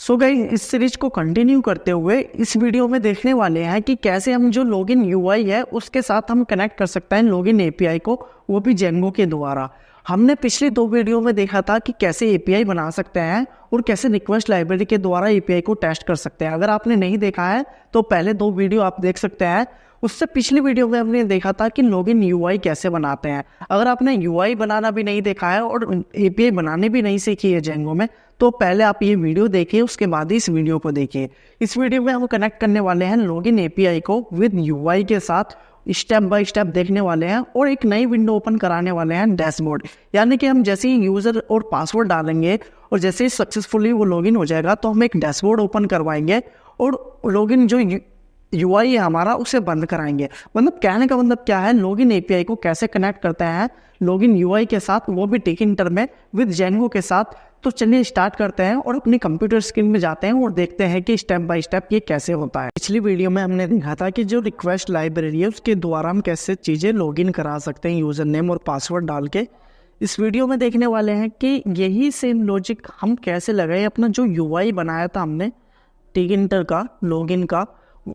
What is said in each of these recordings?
So guys, इस series को continue करते हुए इस वीडियो में देखने वाले हैं कि कैसे हम जो लॉगिन यूआई है उसके साथ हम कनेक्ट कर सकते हैं लॉगिन एपीआई को, वो भी जेंगो के द्वारा। हमने पिछले 2 वीडियो में देखा था कि कैसे एपीआई बना सकते हैं और कैसे रिक्वेस्ट लाइब्रेरी के द्वारा एपीआई को टेस्ट कर सकते हैं। अगर आपने नहीं देखा है तो पहले 2 वीडियो आप देख सकते हैं। उससे पिछली वीडियो में हमने देखा था कि लॉगिन यूआई कैसे बनाते हैं। अगर आपने यूआई बनाना भी नहीं देखा है और एपीआई बनाने भी नहीं सीखी है जेंगो में, तो पहले आप ये वीडियो देखिए, उसके बाद ही इस वीडियो को देखिए। इस वीडियो में हम कनेक्ट करने वाले हैं लॉगिन एपीआई को विद यूआई के साथ, स्टेप बाय स्टेप देखने वाले हैं और एक नई विंडो ओपन कराने वाले हैं, डैशबोर्ड। यानी कि हम जैसे ही यूज़र और पासवर्ड डालेंगे और जैसे ही सक्सेसफुली वो लॉगिन हो जाएगा तो हम एक डैशबोर्ड ओपन करवाएंगे और लॉगिन जो यूआई है हमारा उसे बंद कराएंगे। मतलब कहने का मतलब क्या है, लॉगिन एपीआई को कैसे कनेक्ट करते हैं लॉगिन यूआई के साथ, वो भी टिकिंटर में विद जेंगो के साथ। तो चलिए स्टार्ट करते हैं और अपनी कंप्यूटर स्क्रीन में जाते हैं और देखते हैं कि स्टेप बाय स्टेप ये कैसे होता है। पिछली वीडियो में हमने देखा था कि जो रिक्वेस्ट लाइब्रेरी है उसके द्वारा हम कैसे चीज़ें लॉगिन करा सकते हैं यूज़र नेम और पासवर्ड डाल के। इस वीडियो में देखने वाले हैं कि यही सेम लॉजिक हम कैसे लगाए, अपना जो यूआई बनाया था हमने टिकिंटर का लॉगिन का,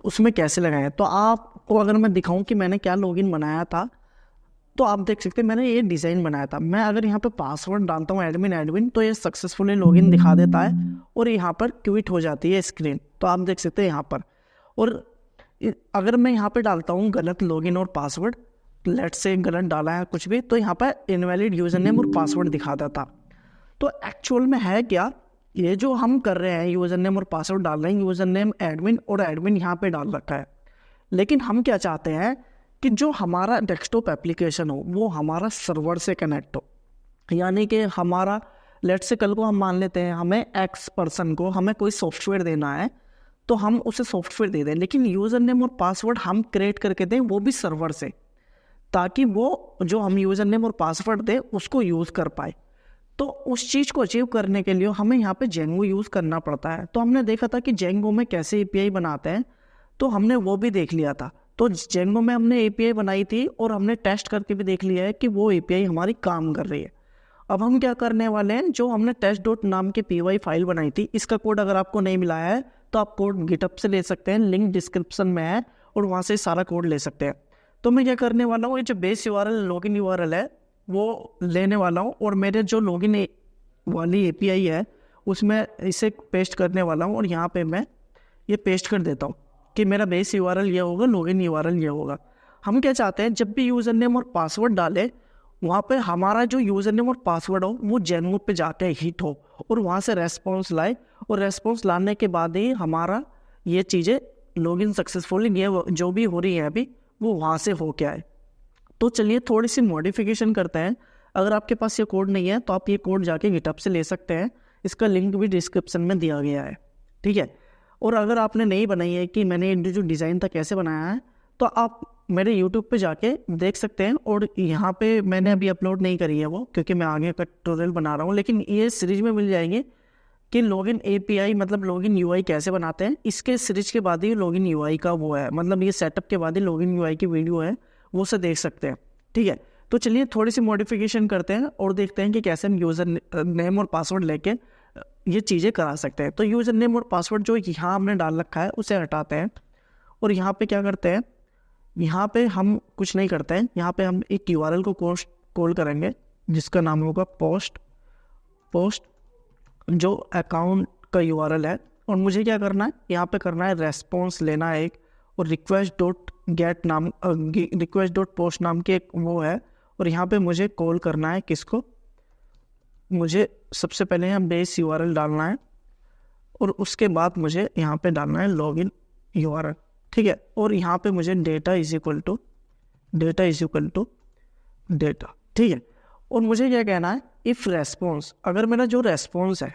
उसमें कैसे लगाया। तो आपको अगर मैं दिखाऊं कि मैंने क्या लॉगिन बनाया था तो आप देख सकते हैं मैंने ये डिज़ाइन बनाया था। मैं अगर यहाँ पे पासवर्ड डालता हूँ एडमिन तो ये सक्सेसफुली लॉगिन दिखा देता है और यहाँ पर क्विट हो जाती है स्क्रीन। तो आप देख सकते हैं यहाँ पर। और अगर मैं यहाँ पे डालता हूँ गलत लॉगिन और पासवर्ड, लेट्स से गलत डाला है कुछ भी, तो यहाँ पर इनवैलिड यूज़र नेम और पासवर्ड दिखा देता। तो एक्चुअल में है क्या, ये जो हम कर रहे हैं यूज़र नेम और पासवर्ड डाल रहे हैं, यूज़र नेम एडमिन और एडमिन यहाँ पे डाल रखा है। लेकिन हम क्या चाहते हैं कि जो हमारा डेस्कटॉप एप्लीकेशन हो वो हमारा सर्वर से कनेक्ट हो। यानी कि हमारा लेट्स से कल को हम मान लेते हैं हमें एक्स पर्सन को हमें कोई सॉफ्टवेयर देना है तो हम उसे सॉफ्टवेयर दे दें, लेकिन यूज़र नेम और पासवर्ड हम क्रिएट करके दें वो भी सर्वर से, ताकि वो जो हम यूज़र नेम और पासवर्ड दें उसको यूज़ कर पाए। तो उस चीज़ को अचीव करने के लिए हमें यहाँ पे जेंगो यूज़ करना पड़ता है। तो हमने देखा था कि जेंगो में कैसे एपीआई बनाते हैं, तो हमने वो भी देख लिया था। तो जेंगो में हमने एपीआई बनाई थी और हमने टेस्ट करके भी देख लिया है कि वो एपीआई हमारी काम कर रही है। अब हम क्या करने वाले हैं, जो हमने test नाम की py फाइल बनाई थी, इसका कोड अगर आपको नहीं मिला है तो आप कोड गिटहब से ले सकते हैं, लिंक डिस्क्रिप्शन में है और वहाँ से सारा कोड ले सकते हैं। तो मैं क्या करने वाला हूँ, ये जो बेस यूआरएल लॉगिन यूआरएल है वो लेने वाला हूँ और मेरे जो लॉगिन वाली एपीआई है उसमें इसे पेस्ट करने वाला हूँ और यहाँ पे मैं ये पेस्ट कर देता हूँ कि मेरा बेस यूआरएल ये होगा, लॉगिन यूआरएल ये होगा। हम क्या चाहते हैं, जब भी यूज़र नेम और पासवर्ड डालें वहाँ पे हमारा जो यूज़र नेम और पासवर्ड हो वो जेंगो पे जाके हिट हो और वहाँ से रेस्पॉन्स लाए, और रेस्पॉन्स लाने के बाद ही हमारा ये चीज़ें लॉगिन सक्सेसफुली ये जो भी हो रही है अभी वो वहाँ से हो के आए। तो चलिए थोड़ी सी मॉडिफिकेशन करते हैं। अगर आपके पास ये कोड नहीं है तो आप ये कोड जाके गिटहब से ले सकते हैं, इसका लिंक भी डिस्क्रिप्शन में दिया गया है, ठीक है। और अगर आपने नहीं बनाई है कि मैंने जो डिज़ाइन था कैसे बनाया है, तो आप मेरे यूट्यूब पे जाके देख सकते हैं। और यहाँ पे मैंने अभी अपलोड नहीं करी है वो, क्योंकि मैं आगे का ट्यूटोरियल बना रहा हूँ, लेकिन ये सीरीज में मिल जाएंगे कि लॉगिन एपीआई मतलब लॉगिन यूआई कैसे बनाते हैं। इसके सीरीज के बाद ही लॉगिन यूआई का वो है, मतलब ये सेटअप के बाद ही लॉगिन यूआई की वीडियो है, वो से देख सकते हैं, ठीक है। तो चलिए थोड़ी सी मॉडिफिकेशन करते हैं और देखते हैं कि कैसे हम यूज़र नेम और पासवर्ड लेके ये चीज़ें करा सकते हैं। तो यूज़र नेम और पासवर्ड जो यहाँ हमने डाल रखा है उसे हटाते हैं और यहाँ पे क्या करते हैं, यहाँ पे हम कुछ नहीं करते हैं, यहाँ पे हम एक यूआरएल को कॉल करेंगे जिसका नाम होगा पोस्ट जो अकाउंट का यूआरएल है। और मुझे क्या करना है, यहाँ पे करना है रेस्पॉन्स लेना है एक, और रिक्वेस्ट.पोस्ट नाम की एक वो है, और यहाँ पे मुझे कॉल करना है किसको, मुझे सबसे पहले यहाँ बेस यूआरएल डालना है और उसके बाद मुझे यहाँ पे डालना है लॉगिन यूआरएल, ठीक है। और यहाँ पे मुझे data is equal to data, ठीक है। और मुझे क्या कहना है, इफ़ रेस्पॉन्स, अगर मेरा जो रेस्पॉन्स है,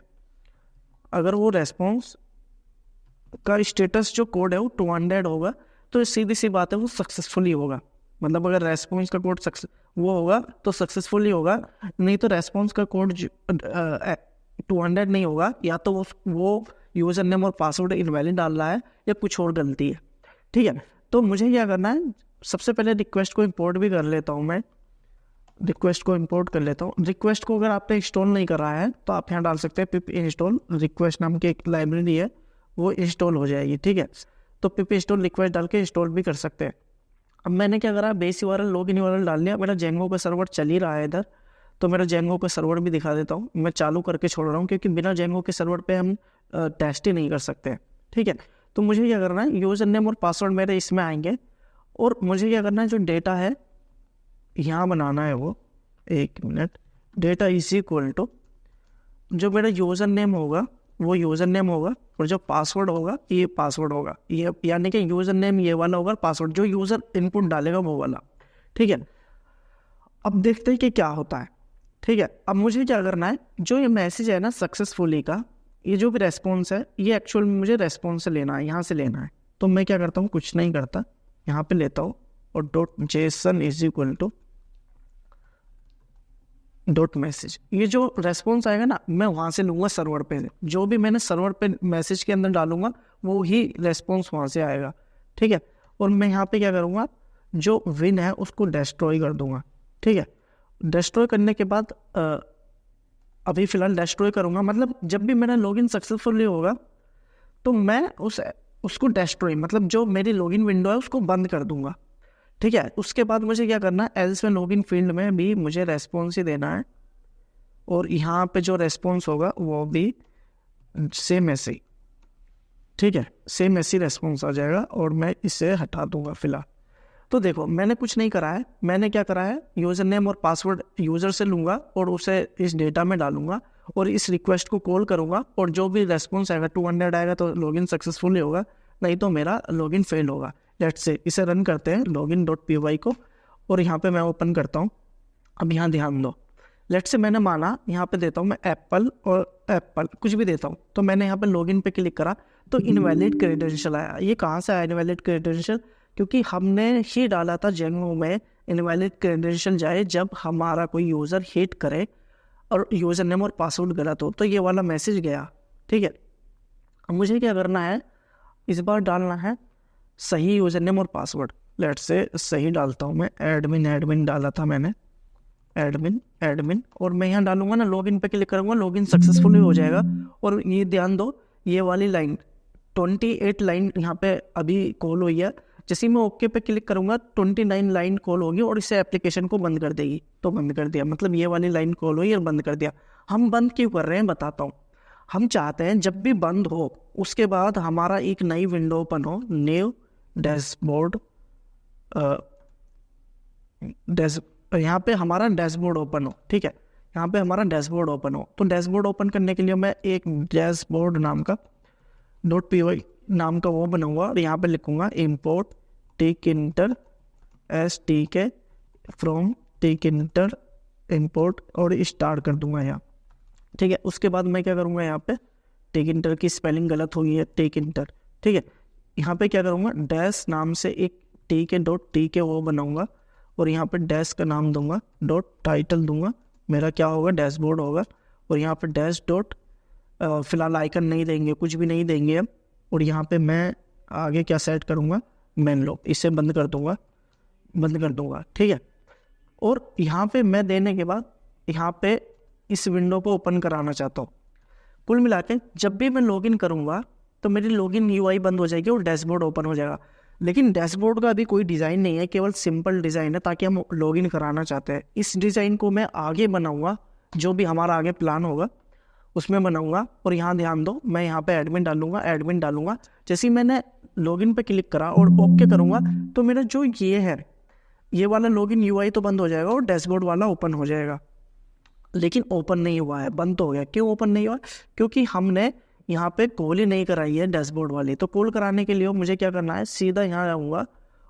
अगर वो रेस्पॉन्स का स्टेटस जो कोड है वो 200 होगा तो सीधी सी बात है वो सक्सेसफुली होगा। मतलब अगर रेस्पॉन्स का कोड वो होगा तो सक्सेसफुली होगा, नहीं तो रेस्पॉन्स का कोड 200 नहीं होगा, या तो वो यूज़र नेम और पासवर्ड इनवैलिड डाल रहा है या कुछ और गलती है, ठीक है। तो मुझे क्या करना है, सबसे पहले रिक्वेस्ट को इंपोर्ट भी कर लेता हूँ मैं। रिक्वेस्ट को इंपोर्ट कर लेता हूँ। रिक्वेस्ट को अगर आपने इंस्टॉल नहीं करा है तो आप यहाँ डाल सकते हैं पिप इंस्टॉल रिक्वेस्ट नाम की एक लाइब्रेरी है, वो इंस्टॉल हो जाएगी, ठीक है। तो पिप इंस्टॉल रिक्वेस्ट डाल के इंस्टॉल भी कर सकते हैं। अब मैंने क्या करा, बेस यूआरएल लॉगिन यूआरएल डाल लिया। मेरा जेंगो का सर्वर चल ही रहा है इधर, तो मेरा जेंगो का सर्वर भी दिखा देता हूँ। मैं चालू करके छोड़ रहा हूँ क्योंकि बिना जेंगो के सर्वर पे हम टेस्ट ही नहीं कर सकते, ठीक है। तो मुझे क्या करना है, यूज़र नेम और पासवर्ड मेरे इसमें आएंगे, और मुझे क्या करना है, जो डेटा है यहाँ बनाना है वो, एक minute, data is equal to जो मेरा यूज़र नेम होगा वो यूज़र नेम होगा, और जो पासवर्ड होगा ये पासवर्ड होगा, ये यानी कि यूज़र नेम ये वाला होगा, पासवर्ड जो यूज़र इनपुट डालेगा वो वाला, ठीक है। अब देखते हैं कि क्या होता है, ठीक है। अब मुझे क्या करना है, जो ये मैसेज है ना सक्सेसफुली का, ये जो भी रेस्पॉन्स है ये एक्चुअल में मुझे रेस्पॉन्स से लेना है, यहाँ से लेना है। तो मैं क्या करता हूँ, कुछ नहीं करता, यहाँ पे लेता हूँ और dot JSON is equal to dot message. ये जो रेस्पॉन्स आएगा ना, मैं वहाँ से लूँगा सर्वर पे, जो भी मैंने सर्वर पे मैसेज के अंदर डालूंगा वो ही रेस्पॉन्स वहाँ से आएगा, ठीक है। और मैं यहाँ पे क्या करूँगा, जो विन है उसको डिस्ट्रॉय कर दूंगा, ठीक है। डिस्ट्रॉय करने के बाद अभी फ़िलहाल डिस्ट्रॉय करूँगा, मतलब जब भी मेरा लॉगिन सक्सेसफुली होगा तो मैं उसको डिस्ट्रॉय, मतलब जो मेरी लॉगिन विंडो है उसको बंद कर दूंगा, ठीक है। उसके बाद मुझे क्या करना है, एल्स में लॉगिन फील्ड में भी मुझे रेस्पॉन्स ही देना है, और यहाँ पे जो रेस्पॉन्स होगा वो भी सेम ऐसे ही, ठीक है, सेम ऐसी रेस्पॉन्स आ जाएगा, और मैं इसे हटा दूंगा फिलहाल। तो देखो मैंने कुछ नहीं करा है, मैंने क्या करा है, यूज़र नेम और पासवर्ड यूज़र से लूँगा और उसे इस डेटा में डालूंगा, और इस रिक्वेस्ट को कॉल करूँगा, और जो भी रेस्पॉन्स आएगा 200 आएगा तो लॉगिन सक्सेसफुली होगा, नहीं तो मेरा लॉगिन फेल होगा। लेट्स से इसे रन करते हैं login.py को, और यहाँ पे मैं ओपन करता हूँ। अब यहाँ ध्यान दो, लेट्स से मैंने माना यहाँ पे देता हूँ मैं एप्पल, और एप्पल कुछ भी देता हूँ, तो मैंने यहाँ पे लॉगिन पे क्लिक करा तो इनवैलिड क्रेडेंशियल आया। ये कहाँ से आया इनवैलिड क्रेडेंशियल, क्योंकि हमने ही डाला था जेंगो में इनवैलिड क्रेडेंशियल जाए जब हमारा कोई यूज़र हिट करे और यूज़र नेम और पासवर्ड गलत हो, तो ये वाला मैसेज गया, ठीक है। अब मुझे क्या करना है, इस बार डालना है सही यूज़र नेम और पासवर्ड। लेट्स से सही डालता हूँ मैं, एडमिन डाला था मैंने, एडमिन, और मैं यहाँ डालूंगा ना, लॉगिन पे क्लिक करूँगा, लॉगिन सक्सेसफुली हो जाएगा। और ये ध्यान दो, ये वाली लाइन 28 लाइन यहाँ पे अभी कॉल हुई है, जैसे मैं ओके पे क्लिक करूँगा 29 लाइन कॉल होगी और इसे एप्लीकेशन को बंद कर देगी। तो बंद कर दिया, मतलब ये वाली लाइन कॉल हुई और बंद कर दिया। हम बंद क्यों कर रहे हैं बताता हूँ। हम चाहते हैं जब भी बंद हो उसके बाद हमारा एक नई विंडो ओपन हो, न्यू डैशबोर्ड, यहाँ पे हमारा डैशबोर्ड ओपन हो, ठीक है, यहाँ पे हमारा डैशबोर्ड ओपन हो। तो डैशबोर्ड ओपन करने के लिए मैं एक डैशबोर्ड नाम का .py नाम का वो बनाऊंगा, और यहाँ पे लिखूंगा import tkinter stk from tkinter import, और स्टार्ट कर दूंगा यहाँ, ठीक है। उसके बाद मैं क्या करूँगा, यहाँ पे tkinter की स्पेलिंग गलत हो गई है, tkinter, ठीक है। यहाँ पे क्या करूँगा, डैश नाम से एक tk वो बनाऊंगा, और यहाँ पे डैश का नाम दूंगा, .title दूंगा, मेरा क्या होगा डैशबोर्ड होगा। और यहाँ पे डैश डॉट, फिलहाल आइकन नहीं देंगे, कुछ भी नहीं देंगे अब। और यहाँ पे मैं आगे क्या सेट करूँगा, मेन लॉग, इसे बंद कर दूंगा, ठीक है। और यहाँ पे मैं देने के बाद यहाँ पे इस विंडो को ओपन कराना चाहता हूँ। कुल मिला के जब भी मैं लॉगिन करूँगा तो मेरी लॉगिन यूआई बंद हो जाएगी और डैशबोर्ड ओपन हो जाएगा। लेकिन डैशबोर्ड का अभी कोई डिज़ाइन नहीं है, केवल सिंपल डिज़ाइन है, ताकि हम लॉगिन कराना चाहते हैं। इस डिज़ाइन को मैं आगे बनाऊँगा, जो भी हमारा आगे प्लान होगा उसमें बनाऊँगा। और यहाँ ध्यान दो, मैं यहाँ पे एडमिन डालूंगा। जैसे ही मैंने लॉगिन पे क्लिक करा और ओके करूँगा तो मेरा जो ये है, ये वाला लॉगिन यूआई तो बंद हो जाएगा और डैशबोर्ड वाला ओपन हो जाएगा। लेकिन ओपन नहीं हुआ है, बंद तो हो गया। क्यों ओपन नहीं हुआ? क्योंकि हमने यहाँ पे कॉल ही नहीं कराई है डैशबोर्ड वाली। तो कॉल कराने के लिए मुझे क्या करना है, सीधा यहाँ आऊँगा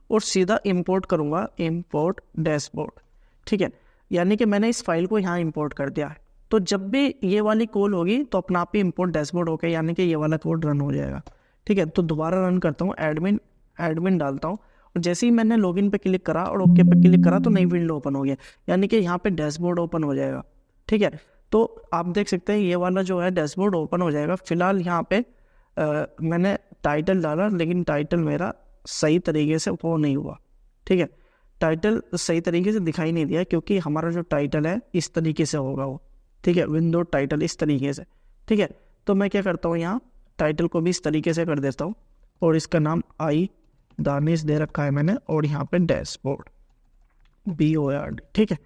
और सीधा इंपोर्ट करूँगा, इंपोर्ट डैशबोर्ड, ठीक है। यानी कि मैंने इस फाइल को यहाँ इंपोर्ट कर दिया है। तो जब भी ये वाली कॉल होगी तो अपना आप ही इंपोर्ट डैशबोर्ड होकर यानी कि ये वाला कोड रन हो जाएगा, ठीक है। तो दोबारा रन करता हूँ, एडमिन डालता हूँ, और जैसे ही मैंने लॉगिन पे क्लिक करा और ओके पे क्लिक करा तो नई विंडो ओपन हो गया, यानी कि यहाँ पे डैशबोर्ड ओपन हो जाएगा, ठीक है। तो आप देख सकते हैं ये वाला जो है डैशबोर्ड ओपन हो जाएगा। फिलहाल यहाँ पे मैंने टाइटल डाला, लेकिन टाइटल मेरा सही तरीके से वो नहीं हुआ, ठीक है। टाइटल सही तरीके से दिखाई नहीं दिया क्योंकि हमारा जो टाइटल है इस तरीके से होगा वो, ठीक है, विंडो टाइटल इस तरीके से, ठीक है। तो मैं क्या करता हूँ, यहाँ टाइटल को भी इस तरीके से कर देता हूँ और इसका नाम आई दानिश दे रखा है मैंने, और यहाँ पे डैशबोर्ड BORD, ठीक है।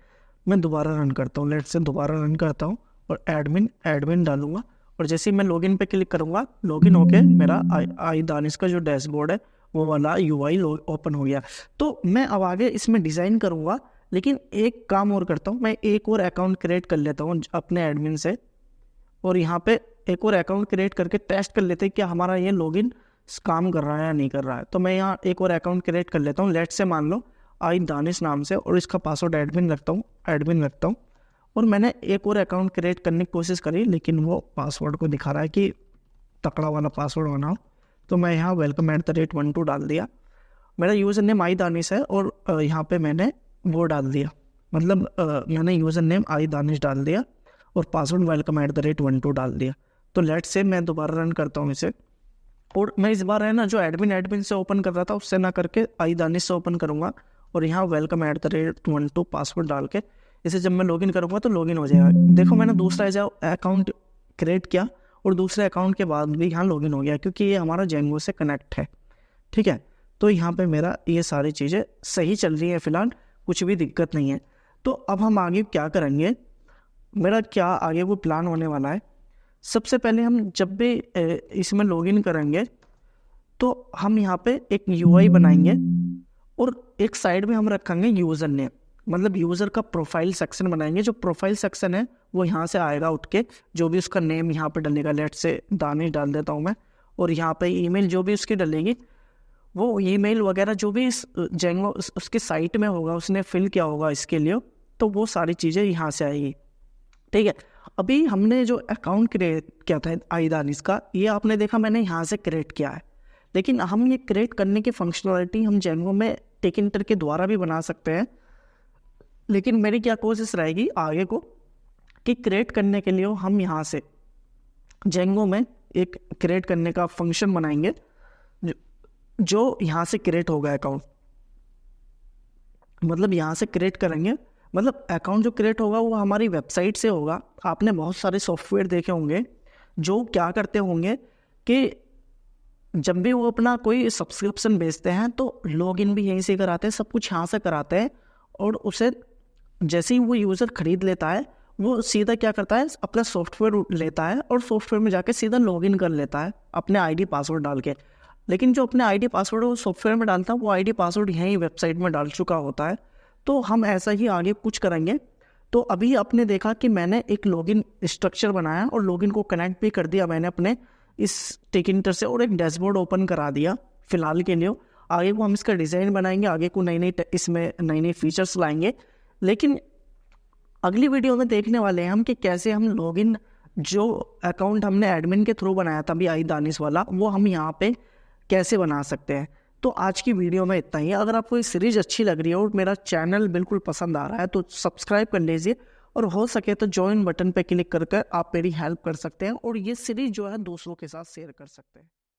मैं दोबारा रन करता हूँ, लेट से दोबारा रन करता हूँ और एडमिन डालूंगा, और जैसे ही मैं लॉगिन पे क्लिक करूँगा, लॉगिन होके मेरा आई दानिश का जो डैशबोर्ड है वो वाला UI ओपन हो गया। तो मैं अब आगे इसमें डिज़ाइन करूँगा, लेकिन एक काम और करता हूँ, मैं एक और अकाउंट क्रिएट कर लेता हूँ अपने एडमिन से, और यहाँ पे एक और अकाउंट क्रिएट करके टेस्ट कर लेते हैं कि हमारा ये लॉगिन काम कर रहा है या नहीं कर रहा है। तो मैं यहाँ एक और अकाउंट क्रिएट कर लेता हूँ, लेट से मान लो आई दानिश नाम से, और इसका पासवर्ड एडमिन रखता हूँ। और मैंने एक और अकाउंट क्रिएट करने की कोशिश करी, लेकिन वो पासवर्ड को दिखा रहा है कि तकड़ा वाला पासवर्ड बनाओ। तो मैं यहाँ welcome@12 डाल दिया। मेरा यूज़र नेम आई दानिश है, और यहाँ पे मैंने वो डाल दिया, मतलब मैंने यूज़र नेम आई दानिश डाल दिया और पासवर्ड welcome@12 डाल दिया। तो लेट से मैं दोबारा रन करता हूँ इसे, और मैं इस बार है ना जो एडमिन से ओपन कर रहा था उससे ना करके आई दानिश से ओपन करूँगा, और यहाँ welcome@12 पासवर्ड डाल के इसे जब मैं लॉगिन करूँगा तो लॉगिन हो जाएगा। देखो मैंने दूसरा जो अकाउंट क्रिएट किया और दूसरे अकाउंट के बाद भी यहाँ लॉगिन हो गया, क्योंकि ये हमारा जेंगो से कनेक्ट है, ठीक है। तो यहाँ पे मेरा ये सारी चीज़ें सही चल रही है, फ़िलहाल कुछ भी दिक्कत नहीं है। तो अब हम आगे क्या करेंगे, मेरा क्या आगे वो प्लान होने वाला है। सबसे पहले हम जब भी इसमें लॉगिन करेंगे तो हम यहाँ पे एक UI बनाएंगे, और एक साइड में हम रखेंगे यूज़र नेम, मतलब यूज़र का प्रोफाइल सेक्शन बनाएंगे। जो प्रोफाइल सेक्शन है वो यहाँ से आएगा उठ के, जो भी उसका नेम यहाँ पे डलेगा, लेट से दानिश डाल देता हूँ मैं, और यहाँ पे ईमेल जो भी उसकी डलेगी, वो ईमेल वगैरह जो भी इस जेंगो उसके साइट में होगा, उसने फिल किया होगा इसके लिए, तो वो सारी चीज़ें यहाँ से आएगी, ठीक है। अभी हमने जो अकाउंट क्रिएट किया था आई दानिश का, ये आपने देखा मैंने यहाँ से क्रिएट किया है, लेकिन हम ये क्रिएट करने की फंक्शनलिटी हम जेंगो में टेकिंटर के द्वारा भी बना सकते हैं। लेकिन मेरी क्या कोशिश रहेगी आगे को कि क्रिएट करने के लिए हम यहाँ से जेंगो में एक क्रिएट करने का फंक्शन बनाएंगे, जो यहाँ से क्रिएट होगा अकाउंट, मतलब यहाँ से क्रिएट करेंगे, मतलब अकाउंट जो क्रिएट होगा वो हमारी वेबसाइट से होगा। आपने बहुत सारे सॉफ्टवेयर देखे होंगे जो क्या करते होंगे कि जब भी वो अपना कोई सब्सक्रिप्शन बेचते हैं तो लॉगिन भी यहीं से कराते हैं, सब कुछ यहाँ से कराते हैं, और उसे जैसे ही वो यूज़र खरीद लेता है वो सीधा क्या करता है, अपना सॉफ्टवेयर लेता है और सॉफ्टवेयर में जाके सीधा लॉगिन कर लेता है अपने ID पासवर्ड डाल के। लेकिन जो अपने ID पासवर्ड वो सॉफ्टवेयर में डालता है, वो ID पासवर्ड यहीं वेबसाइट में डाल चुका होता है। तो हम ऐसा ही आगे कुछ करेंगे। तो अभी आपने देखा कि मैंने एक लॉगिन स्ट्रक्चर बनाया और लॉगिन को कनेक्ट भी कर दिया मैंने अपने इस टेकिंटर से, और एक डैशबोर्ड ओपन करा दिया फिलहाल के लिए। आगे को हम इसका डिज़ाइन बनाएंगे, आगे को इसमें नई फीचर्स लाएंगे। लेकिन अगली वीडियो में देखने वाले हैं हम कि कैसे हम लॉगिन जो अकाउंट हमने एडमिन के थ्रू बनाया था अभी आई दानिश वाला, वो हम यहाँ पे कैसे बना सकते हैं। तो आज की वीडियो में इतना ही। अगर आपको ये सीरीज़ अच्छी लग रही है और मेरा चैनल बिल्कुल पसंद आ रहा है तो सब्सक्राइब कर लीजिए, और हो सके तो ज्वाइन बटन पे क्लिक कर आप मेरी हेल्प कर सकते हैं, और ये सीरीज़ जो है दूसरों के साथ शेयर कर सकते हैं।